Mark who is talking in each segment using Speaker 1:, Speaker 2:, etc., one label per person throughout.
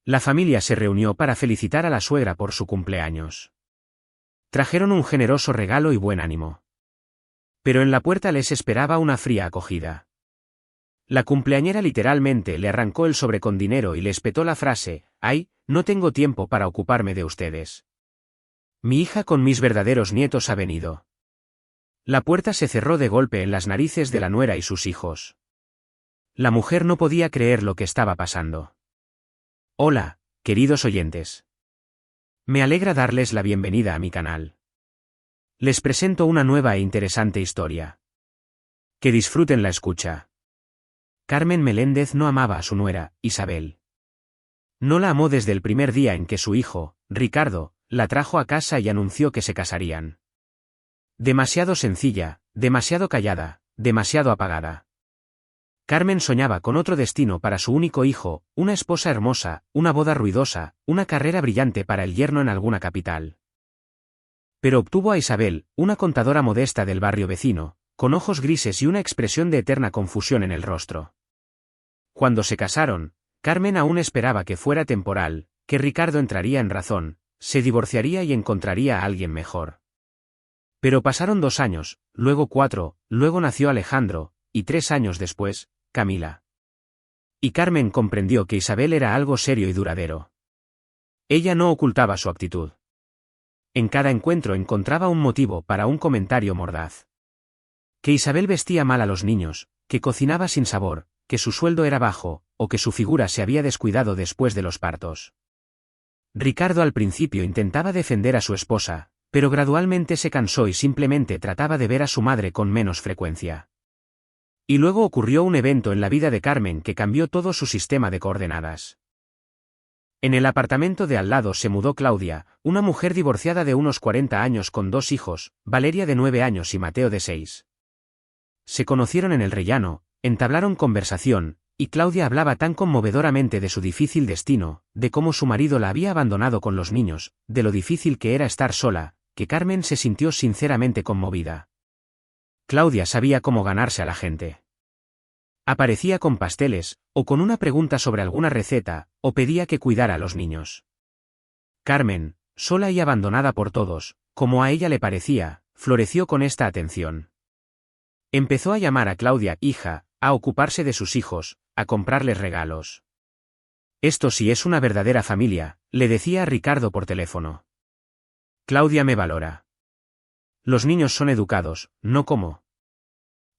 Speaker 1: La familia se reunió para felicitar a la suegra por su cumpleaños. Trajeron un generoso regalo y buen ánimo. Pero en la puerta les esperaba una fría acogida. La cumpleañera literalmente le arrancó el sobre con dinero y le espetó la frase: «Ay, no tengo tiempo para ocuparme de ustedes. Mi hija con mis verdaderos nietos ha venido». La puerta se cerró de golpe en las narices de la nuera y sus hijos. La mujer no podía creer lo que estaba pasando. Hola, queridos oyentes. Me alegra darles la bienvenida a mi canal. Les presento una nueva e interesante historia. Que disfruten la escucha. Carmen Meléndez no amaba a su nuera, Isabel. No la amó desde el primer día en que su hijo, Ricardo, la trajo a casa y anunció que se casarían. Demasiado sencilla, demasiado callada, demasiado apagada. Carmen soñaba con otro destino para su único hijo, una esposa hermosa, una boda ruidosa, una carrera brillante para el yerno en alguna capital. Pero obtuvo a Isabel, una contadora modesta del barrio vecino, con ojos grises y una expresión de eterna confusión en el rostro. Cuando se casaron, Carmen aún esperaba que fuera temporal, que Ricardo entraría en razón, se divorciaría y encontraría a alguien mejor. Pero pasaron 2 años, luego 4, luego nació Alejandro, y 3 años después, Camila. Y Carmen comprendió que Isabel era algo serio y duradero. Ella no ocultaba su actitud. En cada encuentro encontraba un motivo para un comentario mordaz. Que Isabel vestía mal a los niños, que cocinaba sin sabor, que su sueldo era bajo, o que su figura se había descuidado después de los partos. Ricardo al principio intentaba defender a su esposa, pero gradualmente se cansó y simplemente trataba de ver a su madre con menos frecuencia. Y luego ocurrió un evento en la vida de Carmen que cambió todo su sistema de coordenadas. En el apartamento de al lado se mudó Claudia, una mujer divorciada de unos 40 años con 2 hijos, Valeria de 9 años y Mateo de 6. Se conocieron en el rellano, entablaron conversación, y Claudia hablaba tan conmovedoramente de su difícil destino, de cómo su marido la había abandonado con los niños, de lo difícil que era estar sola, que Carmen se sintió sinceramente conmovida. Claudia sabía cómo ganarse a la gente. Aparecía con pasteles, o con una pregunta sobre alguna receta, o pedía que cuidara a los niños. Carmen, sola y abandonada por todos, como a ella le parecía, floreció con esta atención. Empezó a llamar a Claudia hija, a ocuparse de sus hijos, a comprarles regalos. Esto sí es una verdadera familia, le decía a Ricardo por teléfono. Claudia me valora. Los niños son educados, no como.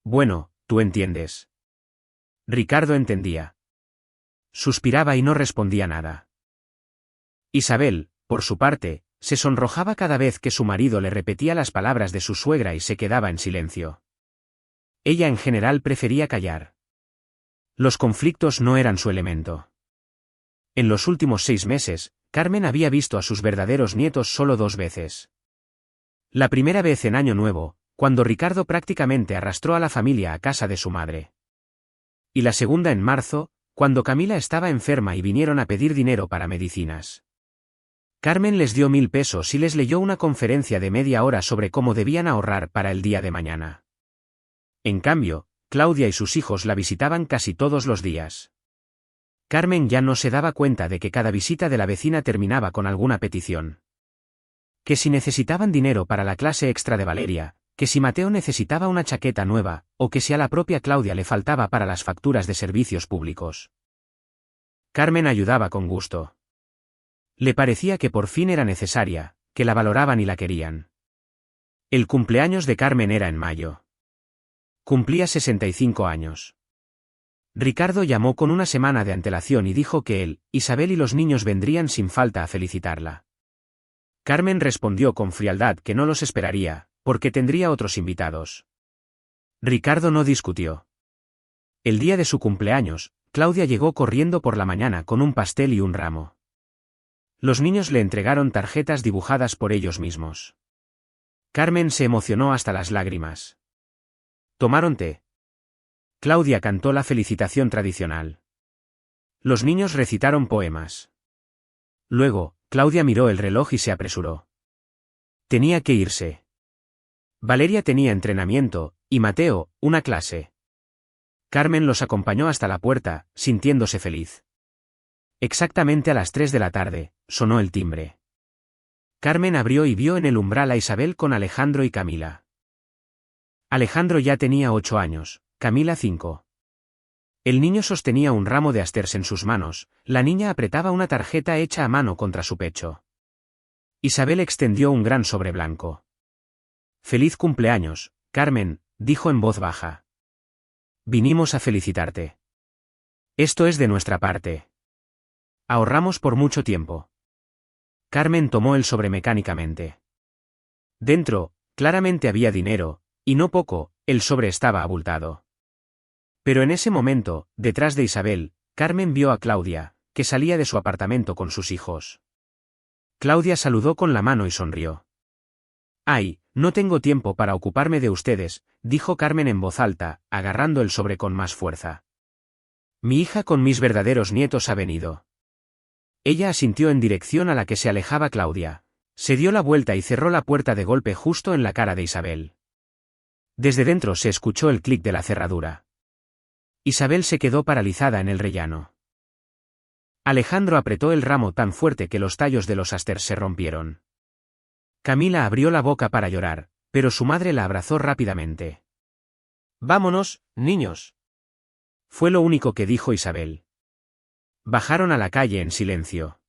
Speaker 1: Bueno, tú entiendes. Ricardo entendía. Suspiraba y no respondía nada. Isabel, por su parte, se sonrojaba cada vez que su marido le repetía las palabras de su suegra y se quedaba en silencio. Ella en general prefería callar. Los conflictos no eran su elemento. En los últimos 6 meses, Carmen había visto a sus verdaderos nietos solo 2 veces. La primera vez en Año Nuevo, cuando Ricardo prácticamente arrastró a la familia a casa de su madre. Y la segunda en marzo, cuando Camila estaba enferma y vinieron a pedir dinero para medicinas. Carmen les dio 1000 pesos y les leyó una conferencia de media hora sobre cómo debían ahorrar para el día de mañana. En cambio, Claudia y sus hijos la visitaban casi todos los días. Carmen ya no se daba cuenta de que cada visita de la vecina terminaba con alguna petición. Que si necesitaban dinero para la clase extra de Valeria, que si Mateo necesitaba una chaqueta nueva, o que si a la propia Claudia le faltaba para las facturas de servicios públicos. Carmen ayudaba con gusto. Le parecía que por fin era necesaria, que la valoraban y la querían. El cumpleaños de Carmen era en mayo. Cumplía 65 años. Ricardo llamó con una semana de antelación y dijo que él, Isabel y los niños vendrían sin falta a felicitarla. Carmen respondió con frialdad que no los esperaría, porque tendría otros invitados. Ricardo no discutió. El día de su cumpleaños, Claudia llegó corriendo por la mañana con un pastel y un ramo. Los niños le entregaron tarjetas dibujadas por ellos mismos. Carmen se emocionó hasta las lágrimas. Tomaron té. Claudia cantó la felicitación tradicional. Los niños recitaron poemas. Luego, Claudia miró el reloj y se apresuró. Tenía que irse. Valeria tenía entrenamiento, y Mateo, una clase. Carmen los acompañó hasta la puerta, sintiéndose feliz. Exactamente a las 3 de la tarde, sonó el timbre. Carmen abrió y vio en el umbral a Isabel con Alejandro y Camila. Alejandro ya tenía 8 años, Camila 5. El niño sostenía un ramo de asters en sus manos, la niña apretaba una tarjeta hecha a mano contra su pecho. Isabel extendió un gran sobre blanco. «Feliz cumpleaños, Carmen», dijo en voz baja. «Vinimos a felicitarte. Esto es de nuestra parte. Ahorramos por mucho tiempo». Carmen tomó el sobre mecánicamente. Dentro, claramente había dinero, y no poco, el sobre estaba abultado. Pero en ese momento, detrás de Isabel, Carmen vio a Claudia, que salía de su apartamento con sus hijos. Claudia saludó con la mano y sonrió. «Ay, no tengo tiempo para ocuparme de ustedes», dijo Carmen en voz alta, agarrando el sobre con más fuerza. «Mi hija con mis verdaderos nietos ha venido». Ella asintió en dirección a la que se alejaba Claudia. Se dio la vuelta y cerró la puerta de golpe justo en la cara de Isabel. Desde dentro se escuchó el clic de la cerradura. Isabel se quedó paralizada en el rellano. Alejandro apretó el ramo tan fuerte que los tallos de los asters se rompieron. Camila abrió la boca para llorar, pero su madre la abrazó rápidamente. «Vámonos, niños». Fue lo único que dijo Isabel. Bajaron a la calle en silencio.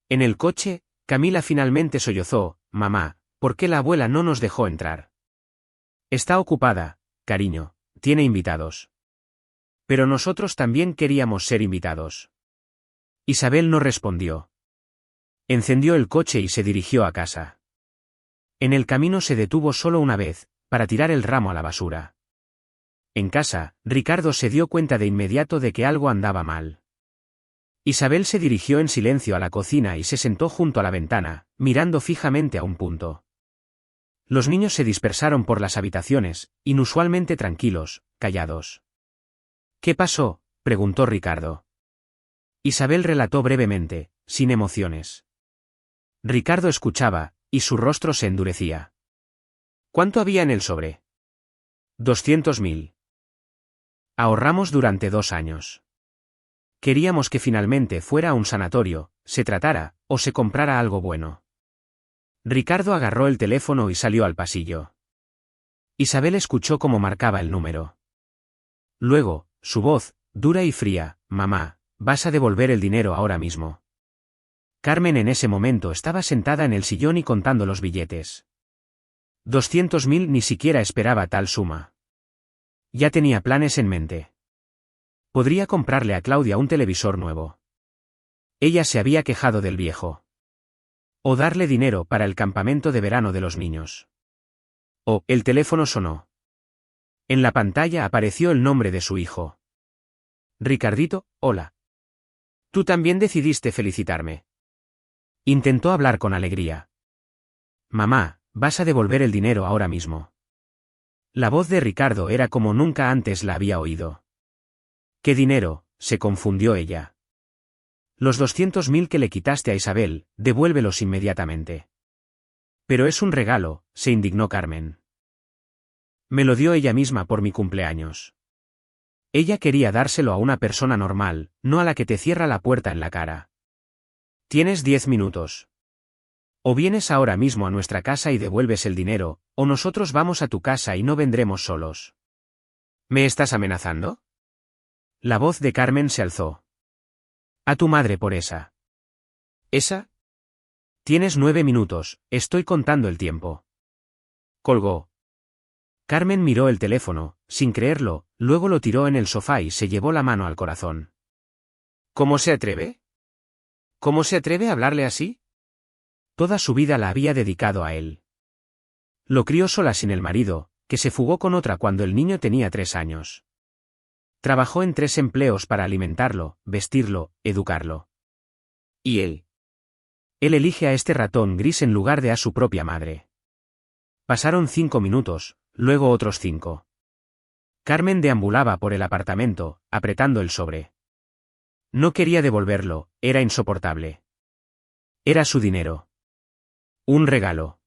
Speaker 1: En el coche, Camila finalmente sollozó: «Mamá, ¿por qué la abuela no nos dejó entrar?» «Está ocupada, cariño, tiene invitados». «Pero nosotros también queríamos ser invitados». Isabel no respondió. Encendió el coche y se dirigió a casa. En el camino se detuvo solo una vez, para tirar el ramo a la basura. En casa, Ricardo se dio cuenta de inmediato de que algo andaba mal. Isabel se dirigió en silencio a la cocina y se sentó junto a la ventana, mirando fijamente a un punto. Los niños se dispersaron por las habitaciones, inusualmente tranquilos, callados. «¿Qué pasó?», preguntó Ricardo. Isabel relató brevemente, sin emociones. Ricardo escuchaba, y su rostro se endurecía. «¿Cuánto había en el sobre?» 200.000. Ahorramos durante 2 años. Queríamos que finalmente fuera a un sanatorio, se tratara, o se comprara algo bueno». Ricardo agarró el teléfono y salió al pasillo. Isabel escuchó cómo marcaba el número. Luego, su voz, dura y fría: «Mamá, vas a devolver el dinero ahora mismo». Carmen en ese momento estaba sentada en el sillón y contando los billetes. 200.000, ni siquiera esperaba tal suma. Ya tenía planes en mente. Podría comprarle a Claudia un televisor nuevo. Ella se había quejado del viejo. O darle dinero para el campamento de verano de los niños. El teléfono sonó. En la pantalla apareció el nombre de su hijo. «Ricardito, hola. Tú también decidiste felicitarme». Intentó hablar con alegría. «Mamá, vas a devolver el dinero ahora mismo». La voz de Ricardo era como nunca antes la había oído. «¿Qué dinero?», se confundió ella. «Los 200.000 que le quitaste a Isabel, devuélvelos inmediatamente». «Pero es un regalo», se indignó Carmen. «Me lo dio ella misma por mi cumpleaños». Ella quería dárselo a una persona normal, no a la que te cierra la puerta en la cara. «Tienes 10 minutos. O vienes ahora mismo a nuestra casa y devuelves el dinero, o nosotros vamos a tu casa y no vendremos solos». «¿Me estás amenazando?». La voz de Carmen se alzó. «A tu madre por esa». «¿Esa?». «Tienes 9 minutos, estoy contando el tiempo». Colgó. Carmen miró el teléfono, sin creerlo, luego lo tiró en el sofá y se llevó la mano al corazón. ¿Cómo se atreve? ¿Cómo se atreve a hablarle así? Toda su vida la había dedicado a él. Lo crió sola sin el marido, que se fugó con otra cuando el niño tenía 3 años. Trabajó en 3 empleos para alimentarlo, vestirlo, educarlo. ¿Y él? Él elige a este ratón gris en lugar de a su propia madre. Pasaron 5 minutos, luego otros 5. Carmen deambulaba por el apartamento, apretando el sobre. No quería devolverlo, era insoportable. Era su dinero. Un regalo.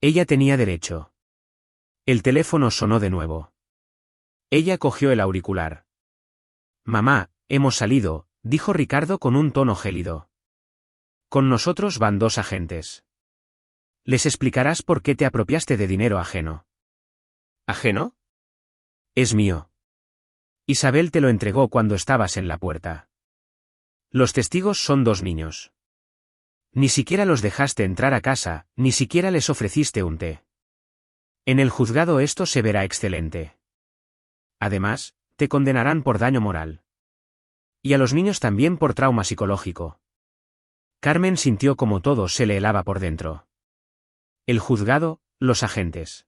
Speaker 1: Ella tenía derecho. El teléfono sonó de nuevo. Ella cogió el auricular. «Mamá, hemos salido», dijo Ricardo con un tono gélido. Con nosotros van 2 agentes. Les explicarás por qué te apropiaste de dinero ajeno. ¿Ajeno? Es mío. Isabel te lo entregó cuando estabas en la puerta. Los testigos son 2 niños. Ni siquiera los dejaste entrar a casa, ni siquiera les ofreciste un té. En el juzgado esto se verá excelente. Además, te condenarán por daño moral. Y a los niños también por trauma psicológico. Carmen sintió como todo se le helaba por dentro. El juzgado, los agentes.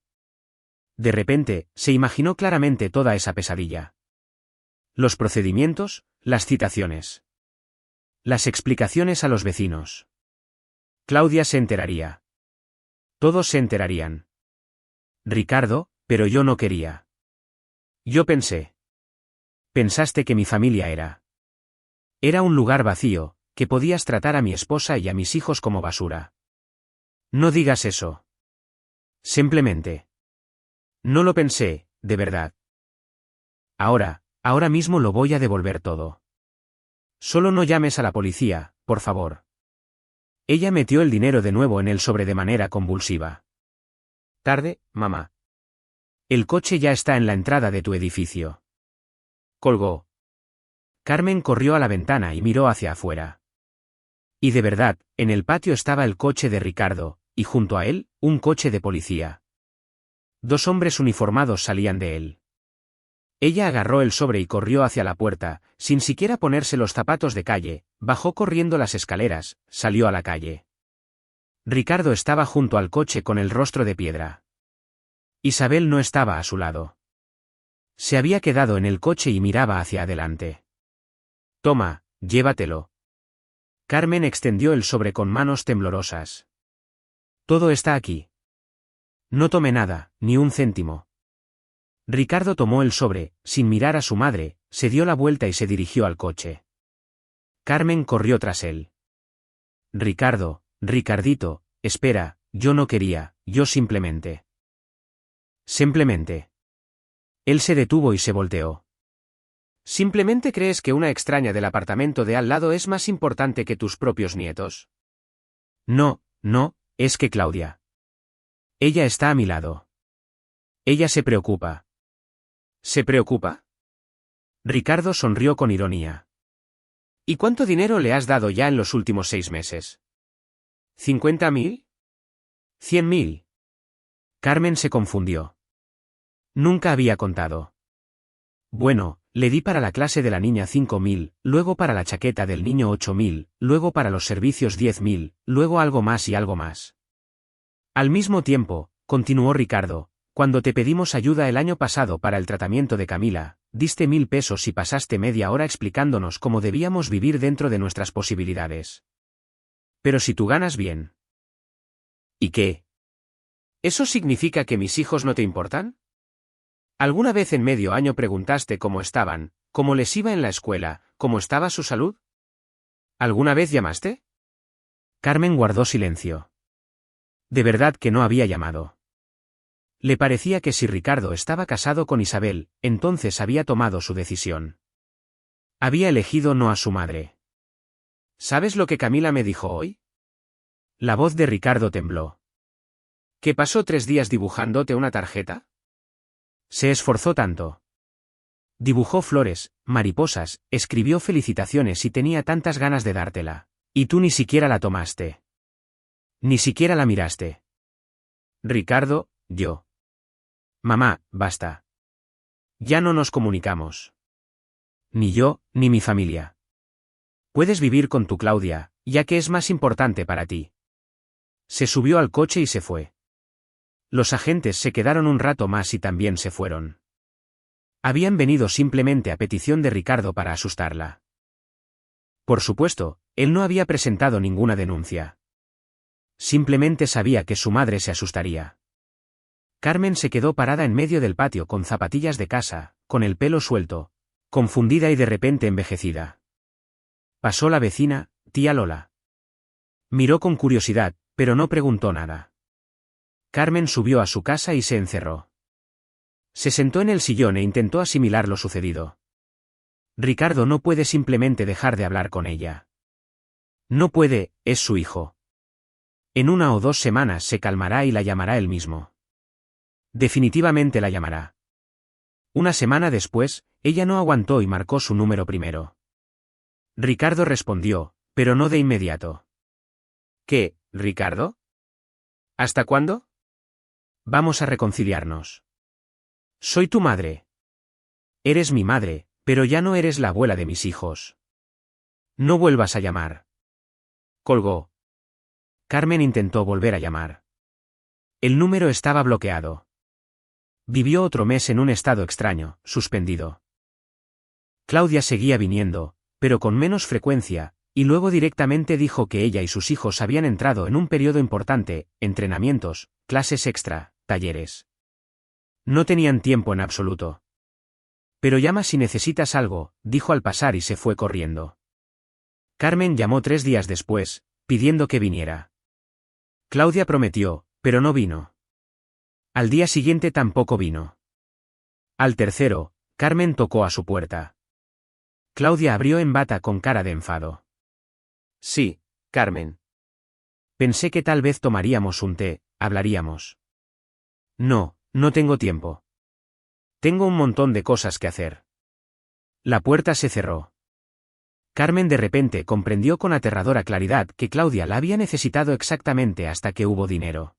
Speaker 1: De repente, se imaginó claramente toda esa pesadilla. Los procedimientos, las citaciones. Las explicaciones a los vecinos. Claudia se enteraría. Todos se enterarían. Ricardo, pero yo no quería. Yo pensé. Pensaste que mi familia era. Era un lugar vacío, que podías tratar a mi esposa y a mis hijos como basura. No digas eso. Simplemente. No lo pensé, de verdad. Ahora mismo lo voy a devolver todo. Solo no llames a la policía, por favor. Ella metió el dinero de nuevo en el sobre de manera convulsiva. Tarde, mamá. El coche ya está en la entrada de tu edificio. Colgó. Carmen corrió a la ventana y miró hacia afuera. Y de verdad, en el patio estaba el coche de Ricardo, y junto a él, un coche de policía. 2 hombres uniformados salían de él. Ella agarró el sobre y corrió hacia la puerta, sin siquiera ponerse los zapatos de calle, bajó corriendo las escaleras, salió a la calle. Ricardo estaba junto al coche con el rostro de piedra. Isabel no estaba a su lado. Se había quedado en el coche y miraba hacia adelante. Toma, llévatelo. Carmen extendió el sobre con manos temblorosas. Todo está aquí. No tome nada, ni un céntimo. Ricardo tomó el sobre, sin mirar a su madre, se dio la vuelta y se dirigió al coche. Carmen corrió tras él. Ricardo, Ricardito, espera, yo no quería, yo simplemente. Simplemente. Él se detuvo y se volteó. ¿Simplemente crees que una extraña del apartamento de al lado es más importante que tus propios nietos? No, es que Claudia. Ella está a mi lado. Ella se preocupa. ¿Se preocupa? Ricardo sonrió con ironía. ¿Y cuánto dinero le has dado ya en los últimos 6 meses? ¿50.000? ¿100.000? Carmen se confundió. Nunca había contado. Bueno, le di para la clase de la niña 5.000, luego para la chaqueta del niño 8.000, luego para los servicios 10.000, luego algo más y algo más. Al mismo tiempo, continuó Ricardo, cuando te pedimos ayuda el año pasado para el tratamiento de Camila, diste 1.000 pesos y pasaste media hora explicándonos cómo debíamos vivir dentro de nuestras posibilidades. Pero si tú ganas bien. ¿Y qué? ¿Eso significa que mis hijos no te importan? ¿Alguna vez en medio año preguntaste cómo estaban, cómo les iba en la escuela, cómo estaba su salud? ¿Alguna vez llamaste? Carmen guardó silencio. De verdad que no había llamado. Le parecía que si Ricardo estaba casado con Isabel, entonces había tomado su decisión. Había elegido no a su madre. ¿Sabes lo que Camila me dijo hoy? La voz de Ricardo tembló. ¿Que pasó 3 días dibujándote una tarjeta? Se esforzó tanto. Dibujó flores, mariposas, escribió felicitaciones y tenía tantas ganas de dártela. Y tú ni siquiera la tomaste. Ni siquiera la miraste. Ricardo, yo. Mamá, basta. Ya no nos comunicamos. Ni yo, ni mi familia. Puedes vivir con tu Claudia, ya que es más importante para ti. Se subió al coche y se fue. Los agentes se quedaron un rato más y también se fueron. Habían venido simplemente a petición de Ricardo para asustarla. Por supuesto, él no había presentado ninguna denuncia. Simplemente sabía que su madre se asustaría. Carmen se quedó parada en medio del patio con zapatillas de casa, con el pelo suelto, confundida y de repente envejecida. Pasó la vecina, tía Lola. Miró con curiosidad, pero no preguntó nada. Carmen subió a su casa y se encerró. Se sentó en el sillón e intentó asimilar lo sucedido. Ricardo no puede simplemente dejar de hablar con ella. No puede, es su hijo. En 1 o 2 semanas se calmará y la llamará él mismo. Definitivamente la llamará. Una semana después, ella no aguantó y marcó su número primero. Ricardo respondió, pero no de inmediato. ¿Qué, Ricardo? ¿Hasta cuándo? Vamos a reconciliarnos. Soy tu madre. Eres mi madre, pero ya no eres la abuela de mis hijos. No vuelvas a llamar. Colgó. Carmen intentó volver a llamar. El número estaba bloqueado. Vivió otro mes en un estado extraño, suspendido. Claudia seguía viniendo, pero con menos frecuencia, y luego directamente dijo que ella y sus hijos habían entrado en un periodo importante, entrenamientos, clases extra, talleres. No tenían tiempo en absoluto. Pero llama si necesitas algo, dijo al pasar y se fue corriendo. Carmen llamó 3 días después, pidiendo que viniera. Claudia prometió, pero no vino. Al día siguiente tampoco vino. Al tercero, Carmen tocó a su puerta. Claudia abrió en bata con cara de enfado. Sí, Carmen. Pensé que tal vez tomaríamos un té, hablaríamos. No, no tengo tiempo. Tengo un montón de cosas que hacer. La puerta se cerró. Carmen de repente comprendió con aterradora claridad que Claudia la había necesitado exactamente hasta que hubo dinero.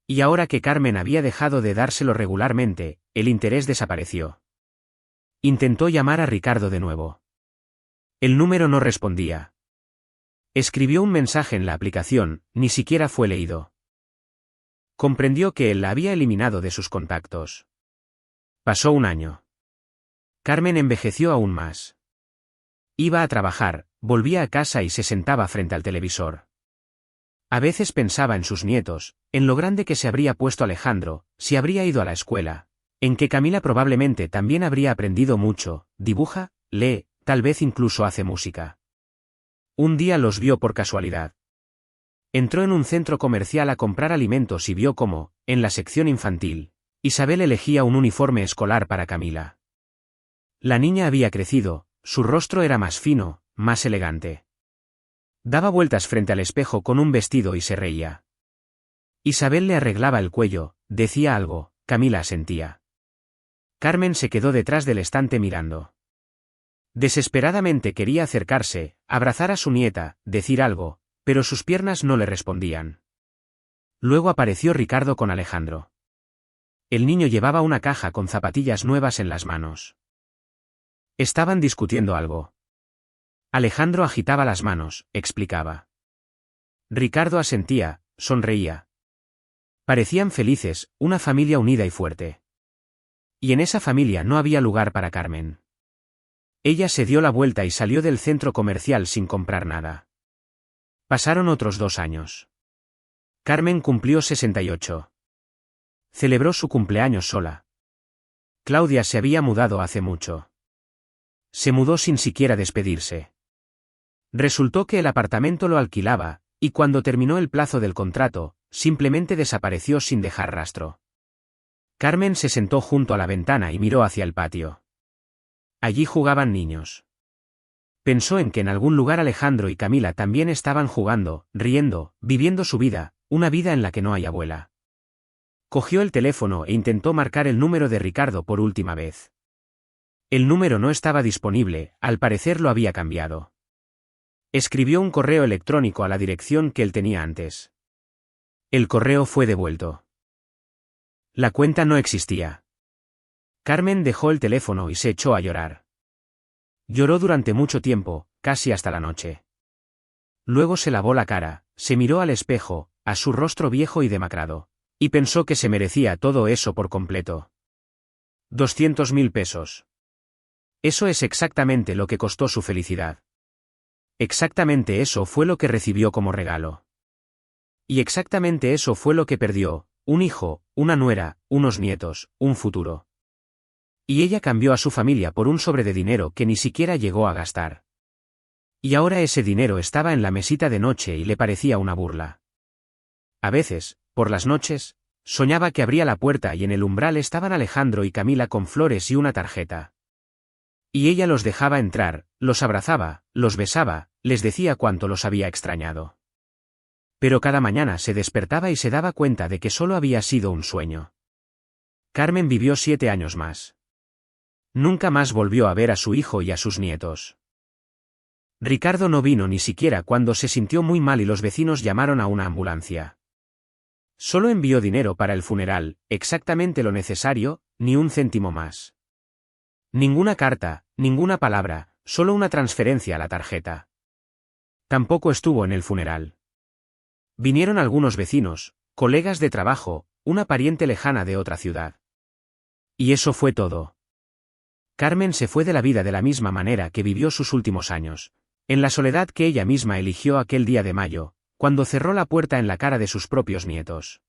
Speaker 1: Y ahora que Carmen había dejado de dárselo regularmente, el interés desapareció. Intentó llamar a Ricardo de nuevo. El número no respondía. Escribió un mensaje en la aplicación, ni siquiera fue leído. Comprendió que él la había eliminado de sus contactos. Pasó un año. Carmen envejeció aún más. Iba a trabajar, volvía a casa y se sentaba frente al televisor. A veces pensaba en sus nietos, en lo grande que se habría puesto Alejandro, si habría ido a la escuela, en que Camila probablemente también habría aprendido mucho, dibuja, lee, tal vez incluso hace música. Un día los vio por casualidad. Entró en un centro comercial a comprar alimentos y vio cómo, en la sección infantil, Isabel elegía un uniforme escolar para Camila. La niña había crecido, su rostro era más fino, más elegante. Daba vueltas frente al espejo con un vestido y se reía. Isabel le arreglaba el cuello, decía algo, Camila asentía. Carmen se quedó detrás del estante mirando. Desesperadamente quería acercarse, abrazar a su nieta, decir algo, pero sus piernas no le respondían. Luego apareció Ricardo con Alejandro. El niño llevaba una caja con zapatillas nuevas en las manos. Estaban discutiendo algo. Alejandro agitaba las manos, explicaba. Ricardo asentía, sonreía. Parecían felices, una familia unida y fuerte. Y en esa familia no había lugar para Carmen. Ella se dio la vuelta y salió del centro comercial sin comprar nada. Pasaron otros 2 años. Carmen cumplió 68. Celebró su cumpleaños sola. Claudia se había mudado hace mucho. Se mudó sin siquiera despedirse. Resultó que el apartamento lo alquilaba, y cuando terminó el plazo del contrato, simplemente desapareció sin dejar rastro. Carmen se sentó junto a la ventana y miró hacia el patio. Allí jugaban niños. Pensó en que en algún lugar Alejandro y Camila también estaban jugando, riendo, viviendo su vida, una vida en la que no hay abuela. Cogió el teléfono e intentó marcar el número de Ricardo por última vez. El número no estaba disponible, al parecer lo había cambiado. Escribió un correo electrónico a la dirección que él tenía antes. El correo fue devuelto. La cuenta no existía. Carmen dejó el teléfono y se echó a llorar. Lloró durante mucho tiempo, casi hasta la noche. Luego se lavó la cara, se miró al espejo, a su rostro viejo y demacrado, y pensó que se merecía todo eso por completo. 200.000 pesos. Eso es exactamente lo que costó su felicidad. Exactamente eso fue lo que recibió como regalo. Y exactamente eso fue lo que perdió, un hijo, una nuera, unos nietos, un futuro. Y ella cambió a su familia por un sobre de dinero que ni siquiera llegó a gastar. Y ahora ese dinero estaba en la mesita de noche y le parecía una burla. A veces, por las noches, soñaba que abría la puerta y en el umbral estaban Alejandro y Camila con flores y una tarjeta. Y ella los dejaba entrar, los abrazaba, los besaba, les decía cuánto los había extrañado. Pero cada mañana se despertaba y se daba cuenta de que solo había sido un sueño. Carmen vivió 7 años más. Nunca más volvió a ver a su hijo y a sus nietos. Ricardo no vino ni siquiera cuando se sintió muy mal y los vecinos llamaron a una ambulancia. Solo envió dinero para el funeral, exactamente lo necesario, ni un céntimo más. Ninguna carta, ninguna palabra, solo una transferencia a la tarjeta. Tampoco estuvo en el funeral. Vinieron algunos vecinos, colegas de trabajo, una pariente lejana de otra ciudad. Y eso fue todo. Carmen se fue de la vida de la misma manera que vivió sus últimos años, en la soledad que ella misma eligió aquel día de mayo, cuando cerró la puerta en la cara de sus propios nietos.